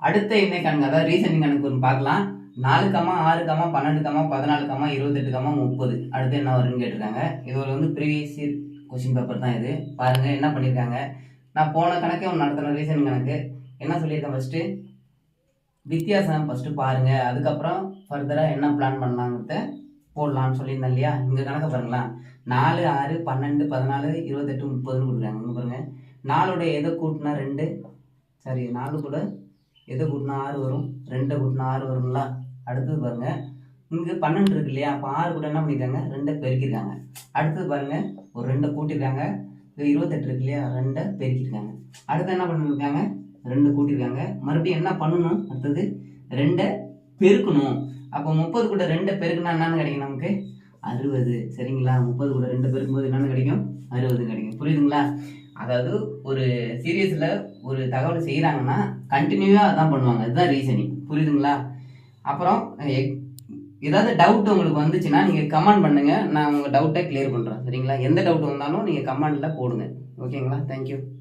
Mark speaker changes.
Speaker 1: அடுத்த எண்ணெய் கணக்கு அதாவது ரீசனிங் கணக்கு ஒன்று பார்க்கலாம். 4, 6, 12, 14, 28, 30 அடுத்து என்ன வரும்னு கேட்டிருக்காங்க. இது ஒரு ப்ரீவியஸ் இயர் கொஸ்டின் பேப்பர் தான் இது. பாருங்க என்ன பண்ணியிருக்காங்க. நான் போன கணக்கே ஒன்று நடத்தின ரீசனிங் கணக்கு என்ன சொல்லியிருக்கேன். ஃபர்ஸ்ட்டு வித்தியாசம் ஃபர்ஸ்ட்டு பாருங்க, அதுக்கப்புறம் ஃபர்தராக என்ன பிளான் பண்ணலாங்கிறத போடலான்னு சொல்லியிருந்தேன் இல்லையா. இங்கே கணக்கை பாருங்களா. 4, 6, 12, 14, 28, 30ன்னு கொடுக்குறாங்க. இங்கே பாருங்க 4 எதை கூட்டினா 2 சாரி 4 கூட எதை கூட்டினா 6 வரும், 2 கூட்டினா 6 வருங்களா. அடுத்தது பாருங்க இங்கே 12 இருக்கு இல்லையா. அப்போ 6 கூட என்ன பண்ணியிருக்காங்க 2 பெருக்கிருக்காங்க. அடுத்தது பாருங்க ஒரு 2 கூட்டியிருக்காங்க. இது 28 இருக்கு இல்லையா, 2 பெருக்கிருக்காங்க. அடுத்து என்ன பண்ணிருக்காங்க 2 கூட்டியிருக்காங்க. மறுபடியும் என்ன பண்ணணும், அடுத்தது 2 பெருக்கணும். அப்போ 30 கூட 2 பெருக்குனா என்னன்னு கிடைக்கும் நமக்கு 60. சரிங்களா. 30 கூட 2 பெருக்கும்போது என்னன்னு கிடைக்கும் 60 கிடைக்கும். புரியுதுங்களா. அதாவது ஒரு சீரியஸில் ஒரு தகவல் செய்கிறாங்கன்னா கண்டினியூவாக அதான் பண்ணுவாங்க. இதுதான் ரீசனிங். புரியுதுங்களா. அப்புறம் ஏதாவது டவுட் உங்களுக்கு வந்துச்சுன்னா நீங்கள் கமெண்ட் பண்ணுங்கள். நான் உங்கள் டவுட்டை கிளியர் பண்ணுறேன். சரிங்களா. எந்த டவுட் வந்தாலும் நீங்கள் கமெண்டில் போடுங்க. ஓகேங்களா. தேங்க்யூ.